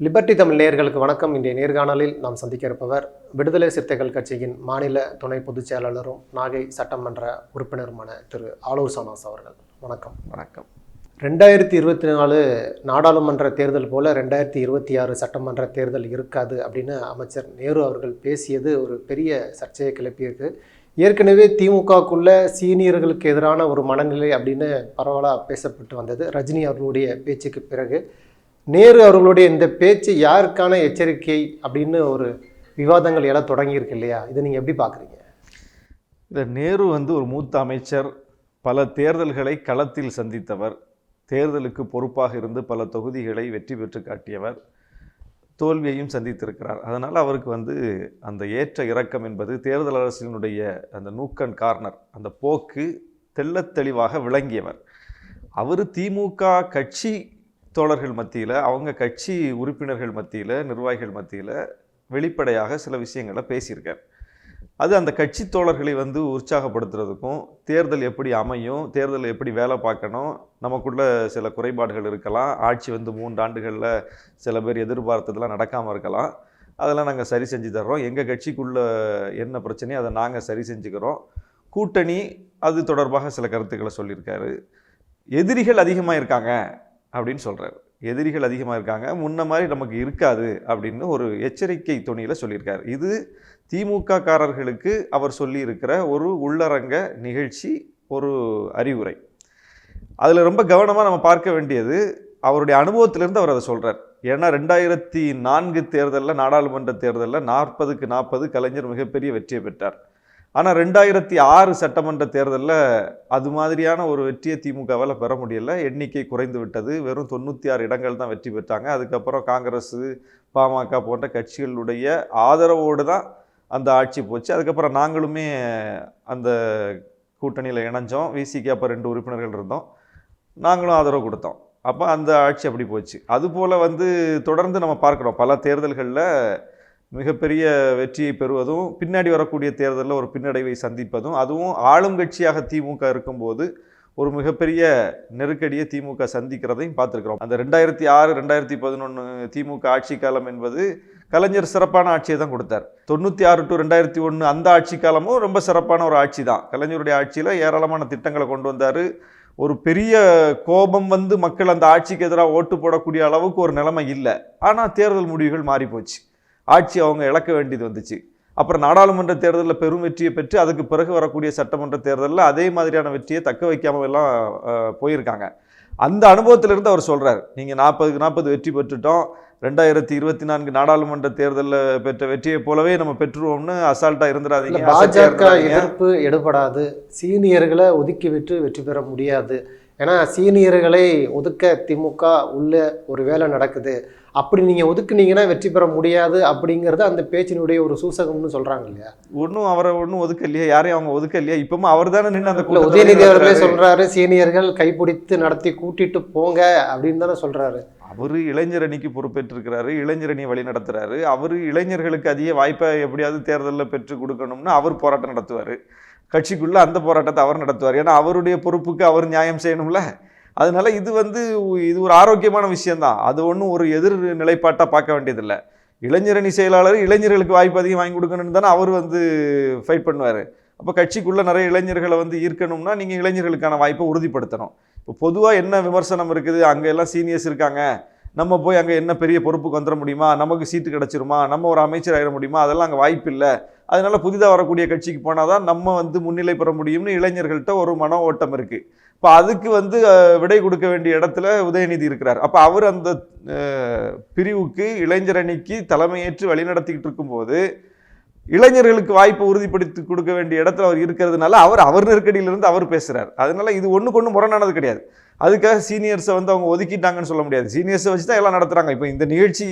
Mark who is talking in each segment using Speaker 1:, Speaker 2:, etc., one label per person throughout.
Speaker 1: Liberty Tamil நேயர்களுக்கு வணக்கம். இன்றைய நேர்காணலில் நாம் சந்திக்க இருப்பவர் விடுதலை சிறுத்தைகள் கட்சியின் மாநில துணை பொதுச் செயலாளரும் நாகை சட்டமன்ற உறுப்பினருமான திரு ஆலூர் சனாஸ் அவர்கள். வணக்கம்.
Speaker 2: வணக்கம்.
Speaker 1: 2024 நாடாளுமன்ற தேர்தல் போல 2026 சட்டமன்ற தேர்தல் இருக்காது அப்படின்னு அமைச்சர் நேரு அவர்கள் பேசியது ஒரு பெரிய சர்ச்சையை கிளப்பியிருக்கு. ஏற்கனவே திமுகக்குள்ள சீனியர்களுக்கு எதிரான ஒரு மனநிலை அப்படின்னு பரவலாக பேசப்பட்டு வந்தது. ரஜினி அவர்களுடைய பேச்சுக்கு பிறகு நேரு அவர்களுடைய இந்த பேச்சு யாருக்கான எச்சரிக்கை அப்படின்னு ஒரு விவாதங்கள் எல்லாம் தொடங்கியிருக்கு இல்லையா? இதை நீங்கள் எப்படி பார்க்குறீங்க?
Speaker 2: இந்த நேரு ஒரு மூத்த அமைச்சர், பல தேர்தல்களை களத்தில் சந்தித்தவர், தேர்தலுக்கு பொறுப்பாக இருந்து பல தொகுதிகளை வெற்றி பெற்று காட்டியவர், தோல்வியையும் சந்தித்திருக்கிறார். அதனால் அவருக்கு அந்த ஏற்ற இறக்கம் என்பது தேர்தல் அரசினுடைய அந்த நூக்கன் கார்னர், அந்த போக்கு தெள்ளத் தெளிவாக விளங்கியவர். அவர் திமுக கட்சி தோழர்கள் மத்தியில், அவங்க கட்சி உறுப்பினர்கள் மத்தியில், நிர்வாகிகள் மத்தியில் வெளிப்படையாக சில விஷயங்களை பேசியிருக்கார். அது அந்த கட்சி தோழர்களை உற்சாகப்படுத்துறதுக்கும், தேர்தல் எப்படி அமையும், தேர்தலில் எப்படி வேலை பார்க்கணும், நமக்குள்ள சில குறைபாடுகள் இருக்கலாம், ஆட்சி 3 ஆண்டுகளில் சில பேர் எதிர்பார்த்ததெல்லாம் நடக்காமல் இருக்கலாம், அதெல்லாம் நாங்கள் சரி செஞ்சு தர்றோம், எங்கள் கட்சிக்குள்ளே என்ன பிரச்சனையோ அதை நாங்கள் சரி செஞ்சுக்கிறோம், கூட்டணி அது தொடர்பாக சில கருத்துக்களை சொல்லியிருக்காரு. எதிரிகள் அதிகமாக இருக்காங்க அப்படின்னு சொல்கிறார். எதிரிகள் அதிகமாக இருக்காங்க, முன்ன மாதிரி நமக்கு இருக்காது அப்படின்னு ஒரு எச்சரிக்கை தொனியில் சொல்லியிருக்காரு. இது திமுக காரர்களுக்கு அவர் சொல்லியிருக்கிற ஒரு உள்ளரங்க நிகழ்ச்சி, ஒரு அறிவுரை. அதில் ரொம்ப கவனமாக நம்ம பார்க்க வேண்டியது அவருடைய அனுபவத்திலிருந்து அவர் அதை சொல்கிறார். ஏன்னா 2004 தேர்தலில், நாடாளுமன்ற தேர்தலில் 40க்கு 40 கலைஞர் மிகப்பெரிய வெற்றியை பெற்றார். ஆனால் 2006 சட்டமன்ற தேர்தலில் அது மாதிரியான ஒரு வெற்றியை திமுகவால் பெற முடியலை. எண்ணிக்கை குறைந்து விட்டது. வெறும் 96 இடங்கள் தான் வெற்றி பெற்றாங்க. அதுக்கப்புறம் காங்கிரஸ், பாமக போன்ற கட்சிகளுடைய ஆதரவோடு தான் அந்த ஆட்சி போச்சு. அதுக்கப்புறம் நாங்களுமே அந்த கூட்டணியில் இணைஞ்சோம். விசிக்கு அப்போ 2 உறுப்பினர்கள் இருந்தோம், நாங்களும் ஆதரவு கொடுத்தோம். அப்போ அந்த ஆட்சி அப்படி போச்சு. அதுபோல் தொடர்ந்து நம்ம பார்க்குறோம், பல தேர்தல்களில் மிகப்பெரிய வெற்றியை பெறுவதும், பின்னாடி வரக்கூடிய தேர்தலில் ஒரு பின்னடைவை சந்திப்பதும், அதுவும் ஆளும் கட்சியாக திமுக இருக்கும்போது ஒரு மிகப்பெரிய நெருக்கடியை திமுக சந்திக்கிறதையும் பார்த்துருக்கிறோம். அந்த 2006, 2011 திமுக ஆட்சி காலம் என்பது கலைஞர் சிறப்பான ஆட்சியை தான் கொடுத்தார். 96 to 2001 அந்த ஆட்சி காலமும் ரொம்ப சிறப்பான ஒரு ஆட்சி தான். கலைஞருடைய ஆட்சியில் ஏராளமான திட்டங்களை கொண்டு வந்தார். ஒரு பெரிய கோபம் மக்கள் அந்த ஆட்சிக்கு எதிராக ஓட்டு போடக்கூடிய அளவுக்கு ஒரு நிலைமை இல்லை. ஆனால் தேர்தல் முடிவுகள் மாறி போச்சு, ஆட்சி அவங்க இழக்க வேண்டியது வந்துச்சு. அப்புறம் நாடாளுமன்ற தேர்தலில் பெரும் வெற்றியை பெற்று அதுக்கு பிறகு வரக்கூடிய சட்டமன்ற தேர்தலில் அதே மாதிரியான வெற்றியை தக்க வைக்காமல் எல்லாம் போயிருக்காங்க. அந்த அனுபவத்திலிருந்து அவர் சொல்கிறார், நீங்கள் 40க்கு 40 வெற்றி பெற்றுட்டோம், 2024 நாடாளுமன்ற தேர்தலில் பெற்ற வெற்றியை போலவே நம்ம பெற்றுருவோம்னு அசால்ட்டாக இருந்துடாதீங்க.
Speaker 1: பாஜக எதிர்ப்பு எடுபடாது, சீனியர்களை ஒதுக்கி விட்டு வெற்றி பெற முடியாது. ஏன்னா சீனியர்களை ஒதுக்க திமுக உள்ள ஒரு வேலை நடக்குது, அப்படி நீங்கள் ஒதுக்குனீங்கன்னா வெற்றி பெற முடியாது அப்படிங்கிறது அந்த பேச்சினுடைய ஒரு சூசகம்னு சொல்கிறாங்க இல்லையா?
Speaker 2: அவரை ஒதுக்க இல்லையா, யாரையும் அவங்க ஒதுக்க இல்லையா? இப்போமா அவர் தானே நின்று அந்த
Speaker 1: உதயநிதி அவர்களே சொல்கிறாரு, சீனியர்கள் கைப்பிடித்து நடத்தி கூட்டிட்டு போங்க அப்படின்னு தானே சொல்கிறாரு.
Speaker 2: அவர் இளைஞர் அணிக்கு பொறுப்பேற்றிருக்கிறாரு, இளைஞர் அணியை வழி நடத்துறாரு. அவர் இளைஞர்களுக்கு அதிக வாய்ப்பை எப்படியாவது தேர்தலில் பெற்று கொடுக்கணும்னு அவர் போராட்டம் நடத்துவார். கட்சிக்குள்ள அந்த போராட்டத்தை அவர் நடத்துவார். ஏன்னா அவருடைய பொறுப்புக்கு அவர் நியாயம் செய்யணும்ல. அதனால இது இது ஒரு ஆரோக்கியமான விஷயம்தான். அது ஒன்றும் ஒரு எதிர் நிலைப்பாட்டாக பார்க்க வேண்டியதில்லை. இளைஞரணி செயலாளர் இளைஞர்களுக்கு வாய்ப்பு அதிகம் வாங்கி கொடுக்கணும்னு தானே அவர் ஃபைட் பண்ணுவார். அப்போ கட்சிக்குள்ளே நிறைய இளைஞர்களை ஈர்க்கணும்னா நீங்கள் இளைஞர்களுக்கான வாய்ப்பை உறுதிப்படுத்தணும். இப்போ பொதுவாக என்ன விமர்சனம் இருக்குது, அங்கே எல்லாம் சீனியர்ஸ் இருக்காங்க, நம்ம போய் அங்கே என்ன பெரிய பொறுப்புக்கு வந்துட முடியுமா, நமக்கு சீட்டு கிடச்சிருமா, நம்ம ஒரு அமைச்சர் ஆகிட முடியுமா, அதெல்லாம் அங்கே வாய்ப்பு இல்லை. அதனால புதிதாக வரக்கூடிய கட்சிக்கு போனால் தான் நம்ம முன்னிலை பெற முடியும்னு இளைஞர்கள்ட்ட ஒரு மன ஓட்டம் இருக்குது. இப்போ அதுக்கு விடை கொடுக்க வேண்டிய இடத்துல உதயநிதி இருக்கிறார். அப்போ அவர் அந்த பிரிவுக்கு, இளைஞர் அணிக்கு தலைமையேற்று வழிநடத்திக்கிட்டு இருக்கும்போது இளைஞர்களுக்கு வாய்ப்பை உறுதிப்படுத்தி கொடுக்க வேண்டிய இடத்துல அவர் இருக்கிறதுனால அவர் நெருக்கடியிலிருந்து அவர் பேசுகிறார். அதனால இது ஒன்றுக்கு முரணானது கிடையாது. அதுக்காக சீனியர்ஸை அவங்க ஒதுக்கிட்டாங்கன்னு சொல்ல முடியாது. சீனியர்ஸை வச்சு தான் எல்லாம் நடத்துகிறாங்க. இப்போ இந்த நிகழ்ச்சி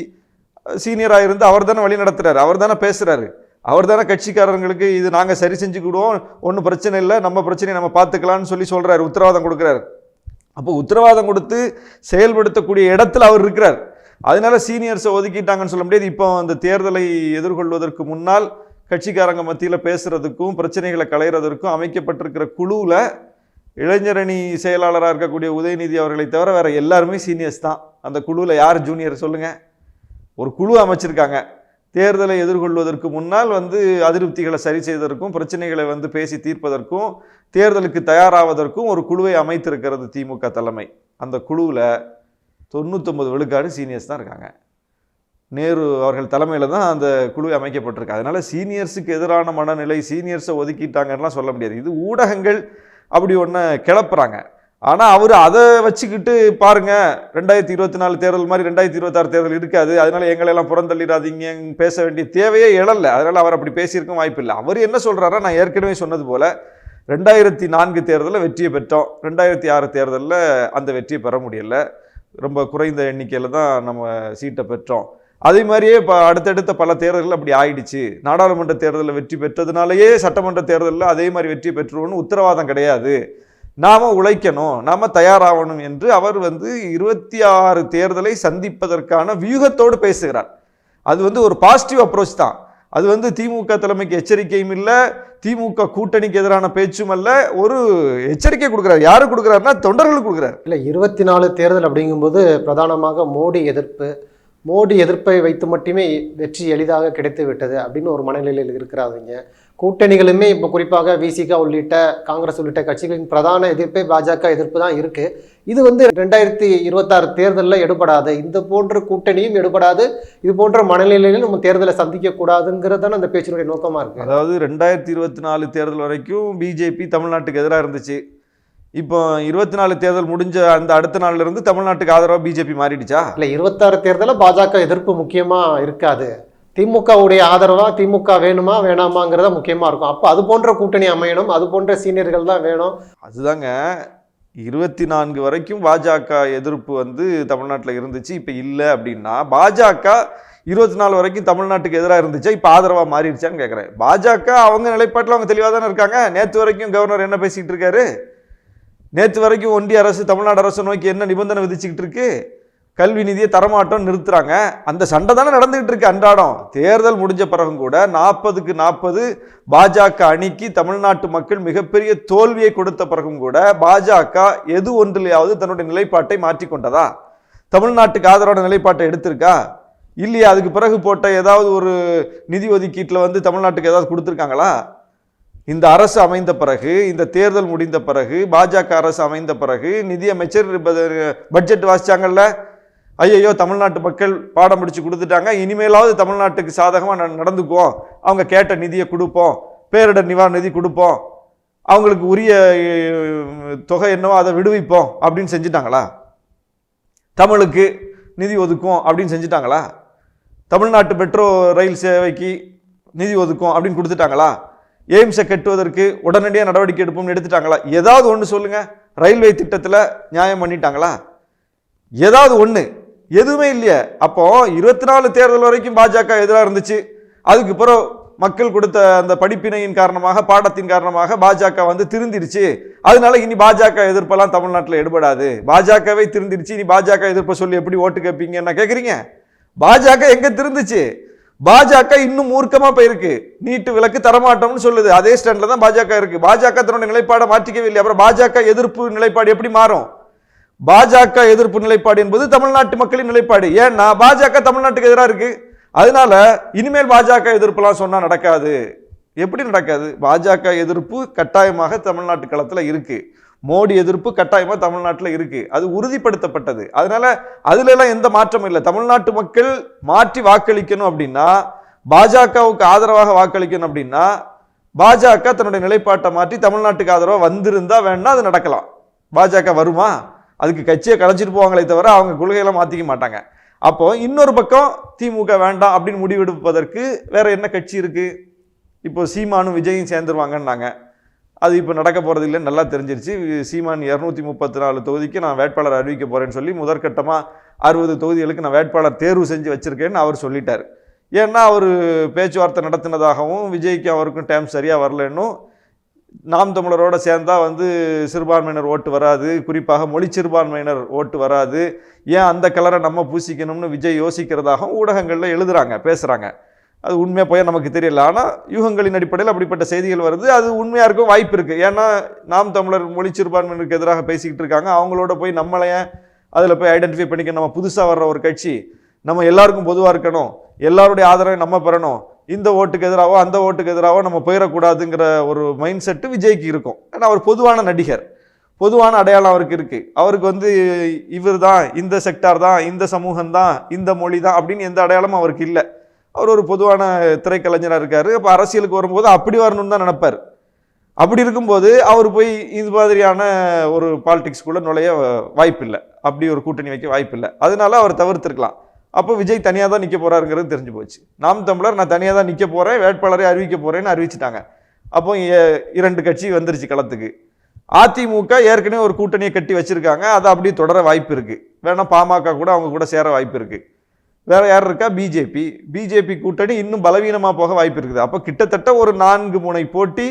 Speaker 2: சீனியராக இருந்து அவர் தானே வழி நடத்துகிறார், அவர் தானே பேசுகிறாரு, அவர் தானே கட்சிக்காரங்களுக்கு இது நாங்கள் சரி செஞ்சுக்கிடுவோம், ஒன்றும் பிரச்சனை இல்லை, நம்ம பிரச்சனையை நம்ம பார்த்துக்கலான்னு சொல்கிறாரு, உத்தரவாதம் கொடுக்குறாரு. அப்போ உத்தரவாதம் கொடுத்து செயல்படுத்தக்கூடிய இடத்துல அவர் இருக்கிறார். அதனால சீனியர்ஸை ஒதுக்கிட்டாங்கன்னு சொல்ல முடியாது. இப்போ அந்த தேர்தலை எதிர்கொள்வதற்கு முன்னால் கட்சிக்காரங்க மத்தியில் பேசுறதுக்கும் பிரச்சனைகளை களைகிறதற்கும் அமைக்கப்பட்டிருக்கிற குழுவில் இளைஞரணி செயலாளராக இருக்கக்கூடிய உதயநிதி அவர்களை தவிர வேற எல்லாருமே சீனியர்ஸ் தான். அந்த குழுவில் யார் ஜூனியர் சொல்லுங்க? ஒரு குழு அமைச்சிருக்காங்க. தேர்தலை எதிர்கொள்வதற்கு முன்னால் அதிருப்திகளை சரி செய்வதற்கும், பிரச்சனைகளை பேசி தீர்ப்பதற்கும், தேர்தலுக்கு தயாராவதற்கும் ஒரு குழுவை அமைத்திருக்கிறது திமுக தலைமை. அந்த குழுவில் 99 விழுக்காடு சீனியர்ஸ் தான் இருக்காங்க. நேரு அவர்கள் தலைமையில் தான் அந்த குழு அமைக்கப்பட்டிருக்கு. அதனால சீனியர்ஸுக்கு எதிரான மனநிலை, சீனியர்ஸை ஒதுக்கிட்டாங்கலாம் சொல்ல முடியாது. இது ஊடகங்கள் அப்படி ஒன்று கிளப்புறாங்க. ஆனால் அவர் அதை வச்சுக்கிட்டு பாருங்க, 2024 தேர்தல் மாதிரி 2026 தேர்தல் இருக்காது, அதனால எங்களெல்லாம் புறந்தள்ளிடாதீங்க பேச வேண்டிய தேவையே எழல. அதனால அவர் அப்படி பேசியிருக்க வாய்ப்பு இல்லை. அவர் என்ன சொல்றாரா, நான் ஏற்கனவே சொன்னது போல 2004 தேர்தலில் வெற்றியை பெற்றோம், 2006 தேர்தலில் அந்த வெற்றியை பெற முடியல, ரொம்ப குறைந்த எண்ணிக்கையில் தான் நம்ம சீட்டை பெற்றோம். அதே மாதிரியே இப்போ அடுத்தடுத்த பல தேர்தல்கள் அப்படி ஆயிடுச்சு. நாடாளுமன்ற தேர்தலில் வெற்றி பெற்றதுனாலேயே சட்டமன்ற தேர்தலில் அதே மாதிரி வெற்றி பெற்றுவோன்னு உத்தரவாதம் கிடையாது, நாம உழைக்கணும், நாம தயாராகணும் என்று அவர் 26 தேர்தலை சந்திப்பதற்கான வியூகத்தோடு பேசுகிறார். அது ஒரு பாசிட்டிவ் அப்ரோச் தான். அது திமுக தலைமைக்கு எச்சரிக்கையும் இல்லை, திமுக கூட்டணிக்கு எதிரான பேச்சும் அல்ல, ஒரு எச்சரிக்கை கொடுக்குறாரு. யாரு கொடுக்குறாருன்னா தொண்டர்களுக்கு கொடுக்குறாரு.
Speaker 1: இல்லை, 24 தேர்தல் அப்படிங்கும்போது பிரதானமாக மோடி எதிர்ப்பை வைத்து மட்டுமே வெற்றி எளிதாக கிடைத்து விட்டது அப்படின்னு ஒரு மனநிலையில் இருக்கிறாங்க. கூட்டணிகளுமே இப்போ குறிப்பாக விசிக உள்ளிட்ட காங்கிரஸ் உள்ளிட்ட கட்சிகளின் பிரதான எதிர்ப்பே பாஜக எதிர்ப்பு தான் இருக்கு. இது 2026 தேர்தலில் எடுபடாது, இந்த போன்ற கூட்டணியும் எடுபடாது, இது போன்ற மனநிலையிலும் நம்ம தேர்தலை சந்திக்க கூடாதுங்கிறதான அந்த பேச்சினுடைய நோக்கமா இருக்கு.
Speaker 2: அதாவது 2024 தேர்தல் வரைக்கும் பிஜேபி தமிழ்நாட்டுக்கு எதிராக இருந்துச்சு. இப்போ 24 தேர்தல் முடிஞ்ச அந்த அடுத்த நாள்ல இருந்து தமிழ்நாட்டுக்கு ஆதரவா பிஜேபி மாறிடுச்சா?
Speaker 1: இல்லை, 26 தேர்தலில் பாஜக எதிர்ப்பு முக்கியமா இருக்காது, திமுகவுடைய ஆதரவா திமுக வேணுமா வேணாமாங்கிறத முக்கியமா இருக்கும். அப்போ அது போன்ற கூட்டணி அமையணும், அது போன்ற சீனியர்கள் தான் வேணும்.
Speaker 2: அதுதாங்க, 24 வரைக்கும் பாஜக எதிர்ப்பு தமிழ்நாட்டில் இருந்துச்சு, இப்போ இல்லை அப்படின்னா பாஜக 24 வரைக்கும் தமிழ்நாட்டுக்கு எதிராக இருந்துச்சா, இப்போ ஆதரவா மாறிடுச்சான்னு கேட்குறேன். பாஜக அவங்க நிலைப்பாட்டில் அவங்க தெளிவாக தானே இருக்காங்க. நேற்று வரைக்கும் கவர்னர் என்ன பேசிக்கிட்டு இருக்காரு? நேற்று வரைக்கும் ஒன்றிய அரசு தமிழ்நாடு அரசு நோக்கி என்ன நிபந்தனை விதிச்சுக்கிட்டு இருக்கு? கல்வி நிதியை தரமாட்டோம் நிறுத்துறாங்க. அந்த சண்டை தானே நடந்துகிட்டு இருக்கு அன்றாடம். தேர்தல் முடிஞ்ச பிறகும் கூட 40க்கு 40 பாஜக அணிக்கு தமிழ்நாட்டு மக்கள் மிகப்பெரிய தோல்வியை கொடுத்த பிறகும் கூட பாஜக எது ஒன்றிலேயாவது தன்னுடைய நிலைப்பாட்டை மாற்றிக்கொண்டதா? தமிழ்நாட்டுக்கு ஆதரவான நிலைப்பாட்டை எடுத்திருக்கா இல்லையா? அதுக்கு பிறகு போட்ட ஏதாவது ஒரு நிதி ஒதுக்கீட்டில் தமிழ்நாட்டுக்கு ஏதாவது கொடுத்துருக்காங்களா? இந்த அரசு அமைந்த பிறகு, இந்த தேர்தல் முடிந்த பிறகு, பாஜக அரசு அமைந்த பிறகு நிதியமைச்சர் பட்ஜெட் வாசிச்சாங்கல்ல, ஐயோ தமிழ்நாட்டு மக்கள் பாடம் பிடிச்சு கொடுத்துட்டாங்க, இனிமேலாவது தமிழ்நாட்டுக்கு சாதகமாக நடந்துக்குவோம், அவங்க கேட்ட நிதியை கொடுப்போம், பேரிடர் நிவாரண நிதி கொடுப்போம், அவங்களுக்கு உரிய தொகை என்னவோ அதை விடுவிப்போம் அப்படின்னு செஞ்சுட்டாங்களா? தமிழுக்கு நிதி ஒதுக்கும் அப்படின்னு செஞ்சுட்டாங்களா? தமிழ்நாட்டு மெட்ரோ ரயில் சேவைக்கு நிதி ஒதுக்கும் அப்படின்னு கொடுத்துட்டாங்களா? எய்ம்ஸை கட்டுவதற்கு உடனடியாக நடவடிக்கை எடுப்போம்னு எடுத்துட்டாங்களா? ஏதாவது ஒன்று சொல்லுங்க. ரயில்வே திட்டத்தில் நியாயம் பண்ணிட்டாங்களா? ஏதாவது ஒன்று? எதுவுமே இல்லையே. அப்போ 24 தேர்தல் வரைக்கும் பாஜக எதிராக இருந்துச்சு. அதுக்கு பிறகு மக்கள் கொடுத்த அந்த படிப்பினையின் காரணமாக, பாடத்தின் காரணமாக பாஜக திருந்திருச்சு. அதனால இனி பாஜக எதிர்ப்பெல்லாம் தமிழ்நாட்டில் எடுபடாது, பாஜகவே திருந்திருச்சு, இனி பாஜக எதிர்ப்பை சொல்லி எப்படி ஓட்டு கேட்பீங்க என்ன கேட்குறீங்க? பாஜக எங்க திருந்துச்சு? பாஜக இன்னும் மூர்க்கமா போயிருக்கு. நீட்டு விலக்கு தரமாட்டோம்னு சொல்லுது, அதே ஸ்டாண்ட்ல தான் பாஜக இருக்கு. பாஜக தன்னுடைய நிலைப்பாடை மாற்றிக்கவே இல்லை. அப்புறம் பாஜக எதிர்ப்பு நிலைப்பாடு எப்படி மாறும்? பாஜக எதிர்ப்பு நிலைப்பாடு என்பது தமிழ்நாட்டு மக்களின் நிலைப்பாடு. ஏன்னா பாஜக தமிழ்நாட்டுக்கு எதிராக இருக்கு. அதனால இனிமேல் பாஜக எதிர்ப்புலாம் சொன்னா நடக்காது. எப்படி நடக்காது? பாஜக எதிர்ப்பு கட்டாயமாக தமிழ்நாட்டு களத்துல இருக்கு, மோடி எதிர்ப்பு கட்டாயமா தமிழ்நாட்டில் இருக்கு, அது உறுதிப்படுத்தப்பட்டது. அதனால அதுல எல்லாம் எந்த மாற்றமும் இல்லை. தமிழ்நாட்டு மக்கள் மாற்றி வாக்களிக்கணும் அப்படின்னா, பாஜகவுக்கு ஆதரவாக வாக்களிக்கணும் அப்படின்னா, பாஜக தன்னுடைய நிலைப்பாட்டை மாற்றி தமிழ்நாட்டுக்கு ஆதரவாக வந்திருந்தா வேணா அது நடக்கலாம். பாஜக வருமா? அதுக்கு கட்சியை கலைச்சிட்டு போவாங்களே தவிர அவங்க கொள்கையெல்லாம் மாற்றிக்க மாட்டாங்க. அப்போ இன்னொரு பக்கம் திமுக வேண்டாம் அப்படின்னு முடிவெடுப்பதற்கு வேற என்ன கட்சி இருக்கு? இப்போ சீமானும் விஜயும் சேர்ந்துருவாங்கன்னாங்க. அது இப்போ நடக்க போகிறது இல்லைன்னு நல்லா தெரிஞ்சிருச்சு. சீமான் 234 தொகுதிக்கு நான் வேட்பாளர் அறிவிக்க போகிறேன்னு சொல்லி முதற்கட்டமாக 60 தொகுதிகளுக்கு நான் வேட்பாளர் தேர்வு செஞ்சு வச்சுருக்கேன்னு அவர் சொல்லிட்டார். ஏன்னா அவர் பேச்சுவார்த்தை நடத்தினதாகவும் விஜய்க்கு அவருக்கும் டைம் சரியாக வரலன்னும், நாம் தமிழரோட சேர்ந்தா சிறுபான்மையினர் ஓட்டு வராது, குறிப்பாக மொழி சிறுபான்மையினர் ஓட்டு வராது, ஏன் அந்த கலரை நம்ம பூசிக்கணும்னு விஜய் யோசிக்கிறதாகவும் ஊடகங்களில் எழுதுறாங்க, பேசுகிறாங்க. அது உண்மையாக போய் நமக்கு தெரியல. ஆனால் யூகங்களின் அடிப்படையில் அப்படிப்பட்ட செய்திகள் வருது. அது உண்மையாக இருக்கும் வாய்ப்பு இருக்குது. ஏன்னா நாம் தமிழர் மொழி சிறுபான்மையினருக்கு எதிராக பேசிக்கிட்டு இருக்காங்க. அவங்களோட போய் நம்மளையே அதில் போய் ஐடென்டிஃபை பண்ணிக்க, நம்ம புதுசாக வர்ற ஒரு கட்சி நம்ம எல்லாருக்கும் பொதுவாக இருக்கணும், எல்லாருடைய ஆதரவை நம்ம பெறணும், இந்த ஓட்டுக்கு எதிராகவோ அந்த ஓட்டுக்கு எதிராகவோ நம்ம போயிடக்கூடாதுங்கிற ஒரு மைண்ட் செட்டு விஜய்க்கு இருக்கும். ஏன்னா அவர் பொதுவான நடிகர், பொதுவான அடையாளம் அவருக்கு இருக்கு. அவருக்கு வந்து இவர் தான், இந்த செக்டார் தான், இந்த சமூகம் தான், இந்த மொழி தான் அப்படின்னு எந்த அடையாளமும் அவருக்கு இல்லை. அவர் ஒரு பொதுவான திரைக்கலைஞராக இருக்காரு. அப்போ அரசியலுக்கு வரும்போது அப்படி வரணும்னு தான் நினைப்பார். அப்படி இருக்கும்போது அவர் போய் இது மாதிரியான ஒரு பாலிடிக்ஸ்குள்ளே நுழைய வாய்ப்பில்லை, அப்படி ஒரு கூட்டணி வைக்க வாய்ப்பில்லை. அதனால அவர் தவிர்த்திருக்கலாம். அப்போ விஜய் தனியாக தான் நிற்க போறாருங்கிறது தெரிஞ்சு போச்சு. நாம் தமிழர் நான் தனியாக தான் நிற்க போகிறேன், வேட்பாளரை அறிவிக்க போகிறேன்னு அறிவிச்சிட்டாங்க. அப்போ 2 கட்சி வந்துருச்சு களத்துக்கு. அதிமுக ஏற்கனவே ஒரு கூட்டணியை கட்டி வச்சிருக்காங்க, அதை அப்படியே தொடர வாய்ப்பு இருக்கு. வேணா பாமக கூட அவங்க கூட சேர வாய்ப்பு இருக்கு. வேற யார் இருக்கா? பிஜேபி கூட்டணி இன்னும் பலவீனமா போக வாய்ப்பு இருக்குது. அப்ப கிட்டத்தட்ட ஒரு 4 முனை போட்டி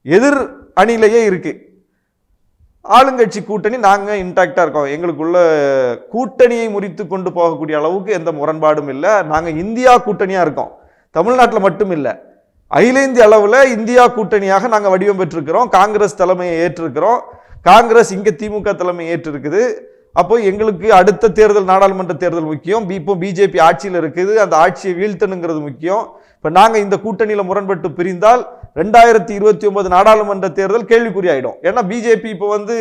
Speaker 2: எதிர் அணியிலேயே இருக்கு. ஆளுங்கட்சி கூட்டணி நாங்க இன்டாக்டா இருக்கோம், எங்களுக்குள்ள கூட்டணியை முறித்து கொண்டு போகக்கூடிய அளவுக்கு எந்த முரண்பாடும் இல்லை. நாங்க இந்தியா கூட்டணியா இருக்கோம், தமிழ்நாட்டில் மட்டும் இல்லை, அகில இந்திய அளவில் இந்தியா கூட்டணியாக நாங்கள் வடிவம் பெற்றிருக்கிறோம். காங்கிரஸ் தலைமையை ஏற்றிருக்கிறோம், காங்கிரஸ் இங்கே திமுக தலைமையை ஏற்றிருக்குது. அப்போ எங்களுக்கு அடுத்த தேர்தல் நாடாளுமன்ற தேர்தல் முக்கியம். இப்போ பிஜேபி ஆட்சியில் இருக்குது, அந்த ஆட்சியை வீழ்த்தணுங்கிறது முக்கியம். இப்போ நாங்கள் இந்த கூட்டணியில் முரண்பட்டு பிரிந்தால் 2029 நாடாளுமன்ற தேர்தல் கேள்விக்குறியாயிடும். ஏன்னா பிஜேபி இப்போ வந்து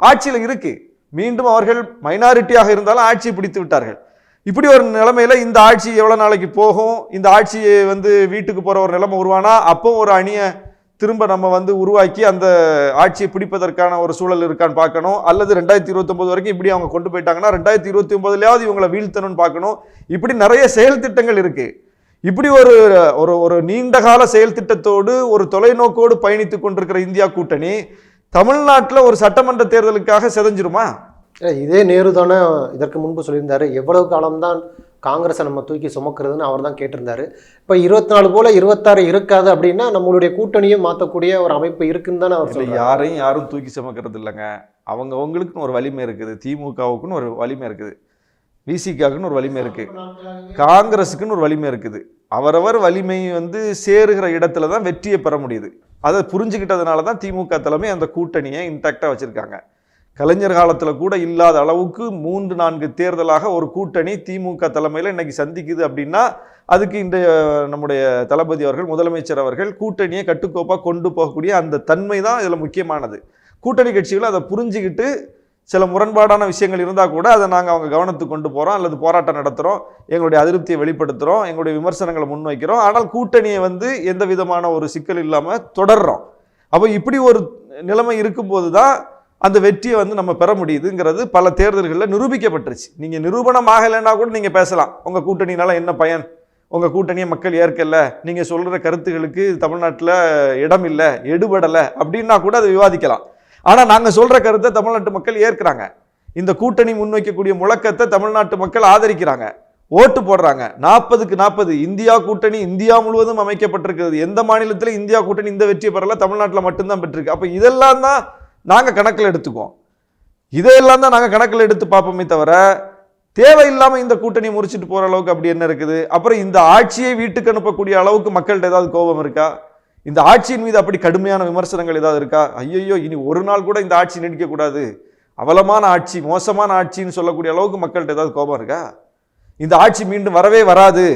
Speaker 2: ஆட்சியில் இருக்கு, மீண்டும் அவர்கள் மைனாரிட்டியாக இருந்தாலும் ஆட்சியை பிடித்து விட்டார்கள். இப்படி ஒரு நிலைமையில இந்த ஆட்சி எவ்வளவு நாளைக்கு போகும், இந்த ஆட்சியை வந்து வீட்டுக்கு போற ஒரு நிலைமை உருவானா அப்போ ஒரு அணியை திரும்ப நம்ம வந்து உருவாக்கி அந்த ஆட்சியை பிடிப்பதற்கான ஒரு சூழல் இருக்கான்னு பார்க்கணும். அல்லது 2029 வரைக்கும் இப்படி அவங்க கொண்டு போயிட்டாங்கன்னா 2029 இவங்களை வீழ்த்தணும்னு பார்க்கணும். இப்படி நிறைய செயல் திட்டங்கள் இருக்கு. இப்படி ஒரு ஒரு நீண்டகால செயல் திட்டத்தோடு ஒரு தொலைநோக்கோடு பயணித்துக் கொண்டிருக்கிற இந்தியா கூட்டணி தமிழ்நாட்டில் ஒரு சட்டமன்ற தேர்தலுக்காக செதஞ்சிருமா?
Speaker 1: இதே நேரு தானே இதற்கு முன்பு சொல்லியிருந்தாரு, எவ்வளவு காலம்தான் காங்கிரஸை நம்ம தூக்கி சுமக்கிறதுன்னு அவர் தான் கேட்டிருந்தாரு. இப்போ 24 போல 26 இருக்காது அப்படின்னா நம்மளுடைய கூட்டணியும் மாற்றக்கூடிய ஒரு அமைப்பு இருக்குன்னு தானே அவர் சொல்றாரு.
Speaker 2: யாரும் தூக்கி சுமக்கிறது இல்லைங்க. அவங்களுக்குன்னு ஒரு வலிமை இருக்குது, திமுகவுக்குன்னு ஒரு வலிமை இருக்குது, விசிகாவுக்குன்னு ஒரு வலிமை இருக்கு, காங்கிரஸுக்குன்னு ஒரு வலிமை இருக்குது. அவரவர் வலிமை வந்து சேருகிற இடத்துல தான் வெற்றியை பெற முடியுது. அதை புரிஞ்சுக்கிட்டதுனால தான் திமுக தலைமை அந்த கூட்டணியை இன்டாக்டா வச்சிருக்காங்க. கலைஞர் காலத்தில் கூட இல்லாத அளவுக்கு 3-4 தேர்தலாக ஒரு கூட்டணி திமுக தலைமையில் இன்னைக்கு சந்திக்குது அப்படின்னா அதுக்கு இந்த நம்முடைய தளபதி அவர்கள், முதலமைச்சர் அவர்கள் கூட்டணியை கட்டுக்கோப்பாக கொண்டு போகக்கூடிய அந்த தன்மை தான் இதில் முக்கியமானது. கூட்டணி கட்சிகள் அதை புரிஞ்சுக்கிட்டு சில முரண்பாடான விஷயங்கள் இருந்தால் கூட அதை நாங்கள் அவங்க கவனத்துக்கு கொண்டு போகிறோம், அல்லது போராட்டம் நடத்துகிறோம், எங்களுடைய அதிருப்தியை வெளிப்படுத்துகிறோம், எங்களுடைய விமர்சனங்களை முன்வைக்கிறோம். ஆனால் கூட்டணியை வந்து எந்த விதமான ஒரு சிக்கல் இல்லாமல் தொடர்றோம். அப்போ இப்படி ஒரு நிலைமை இருக்கும்போது தான் அந்த வெற்றியை வந்து நம்ம பெற முடியுதுங்கிறது பல தேர்தல்களில் நிரூபிக்கப்பட்டுருச்சு. நீங்கள் நிரூபணம் ஆகலைன்னா கூட நீங்கள் பேசலாம், உங்கள் கூட்டணினால என்ன பயன், உங்கள் கூட்டணியை மக்கள் ஏற்கல, நீங்கள் சொல்கிற கருத்துகளுக்கு தமிழ்நாட்டில் இடம் இல்லை, எடுபடலை அப்படின்னா கூட அதை விவாதிக்கலாம். ஆனால் நாங்கள் சொல்கிற கருத்தை தமிழ்நாட்டு மக்கள் ஏற்கிறாங்க, இந்த கூட்டணி முன்வைக்கக்கூடிய முழக்கத்தை தமிழ்நாட்டு மக்கள் ஆதரிக்கிறாங்க, ஓட்டு போடுறாங்க. 40க்கு 40 இந்தியா கூட்டணி இந்தியா முழுவதும் அமைக்கப்பட்டிருக்கிறது. எந்த மாநிலத்தில் இந்தியா கூட்டணி இந்த வெற்றி பெறல, தமிழ்நாட்டில் மட்டும்தான் பெற்றிருக்கு. அப்போ இதெல்லாம் தான் நாங்கள் கணக்கில் எடுத்துக்குவோம், இதையெல்லாம் தான் நாங்கள் கணக்கில் எடுத்து பார்ப்போமே தவிர தேவையில்லாமல் இந்த கூட்டணி முறிச்சிட்டு போகிற அளவுக்கு அப்படி என்ன இருக்குது? அப்புறம் இந்த ஆட்சியை வீட்டுக்கு அனுப்பக்கூடிய அளவுக்கு மக்கள்கிட்ட ஏதாவது கோபம் இருக்கா? இந்த ஆட்சியின் மீது அப்படி கடுமையான விமர்சனங்கள் ஏதாவது இருக்கா? ஐயோ இனி ஒரு நாள் கூட இந்த ஆட்சி நீடிக்கக்கூடாது, அவலமான ஆட்சி, மோசமான ஆட்சின்னு சொல்லக்கூடிய அளவுக்கு மக்கள்கிட்ட ஏதாவது கோபம் இருக்கா? இந்த ஆட்சி மீண்டும் வரவே வராது,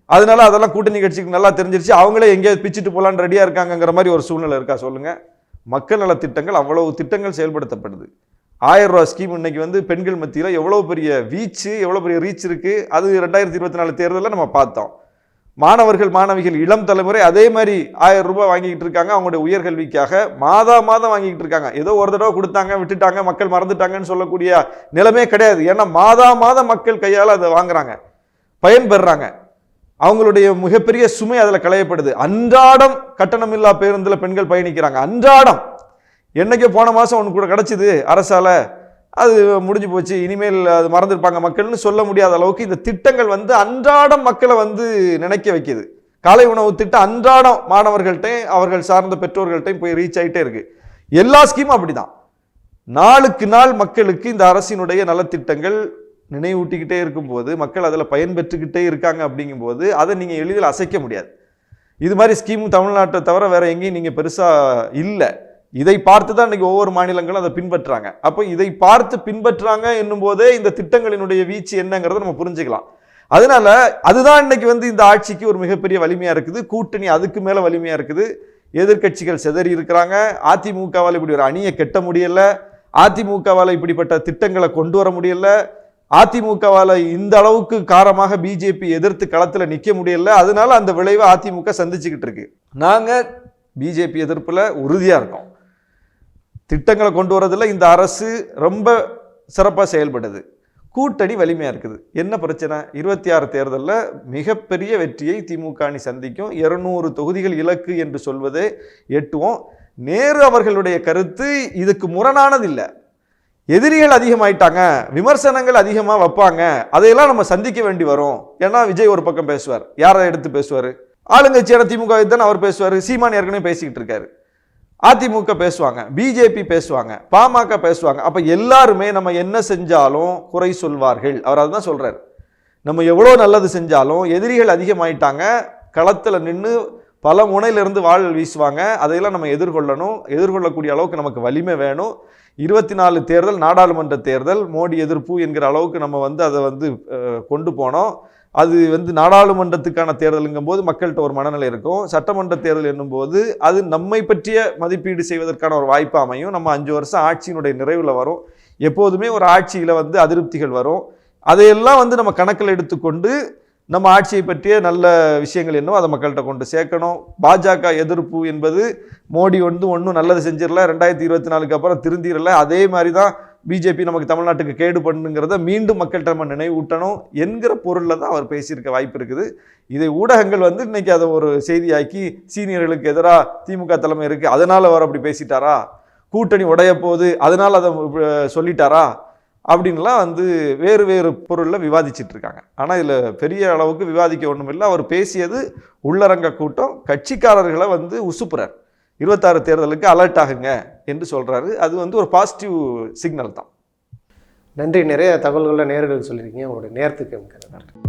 Speaker 2: அதனால அதெல்லாம் கூட்டணி கட்சிக்கு நல்லா தெரிஞ்சிருச்சு, அவங்களே எங்கேயாவது பிச்சுட்டு போகலான்னு ரெடியாக இருக்காங்கிற மாதிரி ஒரு சூழ்நிலை இருக்கா? சொல்லுங்க. மக்கள் நல திட்டங்கள், அவ்வளவு திட்டங்கள் செயல்படுத்தப்படுது. 1000 ரூபா ஸ்கீம் இன்னைக்கு வந்து பெண்கள் மத்தியில் எவ்வளோ பெரிய வீச்சு, எவ்வளோ பெரிய ரீச் இருக்கு. அது 2024 தேர்தலில் நம்ம பார்த்தோம். மாணவர்கள் மாணவிகள் இளம் தலைமுறை அதே மாதிரி 1000 ரூபாய் வாங்கிக்கிட்டு இருக்காங்க, அவங்களுடைய உயர்கல்விக்காக மாதம் வாங்கிக்கிட்டு இருக்காங்க. ஏதோ ஒரு தடவை கொடுத்தாங்க விட்டுட்டாங்க மக்கள் மறந்துட்டாங்கன்னு சொல்லக்கூடிய நிலைமே கிடையாது. ஏன்னா மாதம் மக்கள் கையால் அதை வாங்குறாங்க, பயன்பெறாங்க. அவங்களுடைய மிகப்பெரிய சுமை அதில் களையப்படுது. அன்றாடம் கட்டணமில்லா பேருந்தில் பெண்கள் பயணிக்கிறாங்க. அன்றாடம் என்னைக்கோ போன மாதம் ஒன்று கூட கிடச்சிது அரசால, அது முடிஞ்சு போச்சு, இனிமேல் அது மறந்துருப்பாங்க மக்கள்னு சொல்ல முடியாத அளவுக்கு இந்த திட்டங்கள் வந்து அன்றாடம் மக்களை வந்து நினைக்க வைக்கிது. காலை உணவு திட்டம் அன்றாடம் மாணவர்கள்ட்டையும் அவர்கள் சார்ந்த பெற்றோர்கள்ட்டையும் போய் ரீச் ஆகிட்டே இருக்கு. எல்லா ஸ்கீமும் அப்படிதான். நாளுக்கு நாள் மக்களுக்கு இந்த அரசினுடைய நலத்திட்டங்கள் நினைவூட்டிக்கிட்டே இருக்கும்போது மக்கள் அதில் பயன்பெற்றுக்கிட்டே இருக்காங்க. அப்படிங்கும்போது அதை நீங்கள் எளிதில் அசைக்க முடியாது. இது மாதிரி ஸ்கீம் தமிழ்நாட்டை தவிர வேற எங்கேயும் நீங்கள் பெருசாக இல்லை. இதை பார்த்து தான் இன்னைக்கு ஒவ்வொரு மாநிலங்களும் அதை பின்பற்றுறாங்க. அப்போ இதை பார்த்து பின்பற்றுறாங்க என்னும் போதே இந்த திட்டங்களினுடைய வீச்சு என்னங்கிறத நம்ம புரிஞ்சுக்கலாம். அதனால அதுதான் இன்னைக்கு வந்து இந்த ஆட்சிக்கு ஒரு மிகப்பெரிய வலிமையா இருக்குது. கூட்டணி அதுக்கு மேல வலிமையா இருக்குது. எதிர்க்கட்சிகள் சிதறி இருக்கிறாங்க. அதிமுகவால் இப்படி ஒரு அணியை கட்ட முடியல, அதிமுகவால் இப்படிப்பட்ட திட்டங்களை கொண்டு வர முடியல, அதிமுகவால் இந்த அளவுக்கு காரமாக பிஜேபி எதிர்த்து களத்துல நிக்க முடியல. அதனால அந்த விளைவை அதிமுக சந்திச்சுக்கிட்டு இருக்கு. நாங்க பிஜேபி எதிர்ப்புல உறுதியா இருக்கோம். திட்டங்களை கொண்டு வரதுல இந்த அரசு ரொம்ப சிறப்பா செயல்படுது. கூட்டணி வலிமையா இருக்குது. என்ன பிரச்சனை? 26 தேர்தலில் மிகப்பெரிய வெற்றியை திமுக அணி சந்திக்கும். 200 தொகுதிகள் இலக்கு என்று சொல்வதே எட்டுவோம். நேரு அவர்களுடைய கருத்து இதுக்கு முரணானது இல்லை. எதிரிகள் அதிகமாயிட்டாங்க, விமர்சனங்கள் அதிகமாக வைப்பாங்க, அதையெல்லாம் நம்ம சந்திக்க வேண்டி வரும். ஏன்னா விஜய் ஒரு பக்கம் பேசுவார், யாரை எடுத்து பேசுவார்? ஆளுங்கட்சியான திமுக தான் அவர் பேசுவார். சீமான் ஏற்கனவே பேசிக்கிட்டு இருக்காரு. அதிமுக பேசுவாங்க, பிஜேபி பேசுவாங்க, பாமக பேசுவாங்க. அப்ப எல்லாருமே நம்ம என்ன செஞ்சாலும் குறை சொல்வார்கள். அவர் அதுதான் சொல்றாரு. நம்ம எவ்வளோ நல்லது செஞ்சாலும் எதிரிகள் அதிகமாயிட்டாங்க, களத்துல நின்று பல முனையிலிருந்து வாள் வீசுவாங்க. அதையெல்லாம் நம்ம எதிர்கொள்ளணும். எதிர்கொள்ளக்கூடிய அளவுக்கு நமக்கு வலிமை வேணும். 24 தேர்தல் நாடாளுமன்ற தேர்தல், மோடி எதிர்ப்பு என்கிற அளவுக்கு நம்ம வந்து அதை வந்து கொண்டு போனோம். அது வந்து நாடாளுமன்றத்துக்கான தேர்தலுங்கும் போது மக்கள்கிட்ட ஒரு மனநிலை இருக்கும். சட்டமன்ற தேர்தல் என்னும் போது அது நம்மை பற்றிய மதிப்பீடு செய்வதற்கான ஒரு வாய்ப்பு அமையும். நம்ம 5 வருஷம் ஆட்சியினுடைய நிறைவில் வரும். எப்போதுமே ஒரு ஆட்சியில் வந்து அதிருப்திகள் வரும். அதையெல்லாம் வந்து நம்ம கணக்கில் எடுத்துக்கொண்டு நம்ம ஆட்சியை பற்றிய நல்ல விஷயங்கள் என்னவோ அதை மக்கள்கிட்ட கொண்டு சேர்க்கணும். பாஜக எதிர்ப்பு என்பது மோடி வந்து ஒன்றும் நல்லது செஞ்சிடல, 2024 அப்புறம் திருந்திரல, அதே மாதிரி தான் பிஜேபி நமக்கு தமிழ்நாட்டுக்கு கேடு பண்ணுங்கிறத மீண்டும் மக்கள்கிட்ட நம்ம நினைவூட்டணும் என்கிற பொருளில் தான் அவர் பேசியிருக்க வாய்ப்பு இருக்குது. இதை ஊடகங்கள் வந்து இன்னைக்கு அதை ஒரு செய்தியாக்கி சீனியர்களுக்கு எதிராக திமுக தலைமை இருக்குது, அதனால் அவர் அப்படி பேசிட்டாரா, கூட்டணி உடைய போகுது அதனால் அதை சொல்லிட்டாரா அப்படின்லாம் வந்து வேறு வேறு பொருளில் விவாதிச்சுட்டு இருக்காங்க. ஆனால் இதில் பெரிய அளவுக்கு விவாதிக்க ஒன்றும் இல்லை. அவர் பேசியது உள்ளரங்க கூட்டம், கட்சிக்காரர்களை வந்து உசுப்புறார். 26 தேர்தலுக்கு அலர்ட் ஆகுங்க என்று சொல்றாரு. அது வந்து ஒரு பாசிட்டிவ் சிக்னல் தான்.
Speaker 1: நன்றி. நிறைய தகவல்களை நேயர்களுக்கு சொல்லியிருக்கீங்க. உங்களுடைய நேரத்துக்கு மிக்க நன்றி.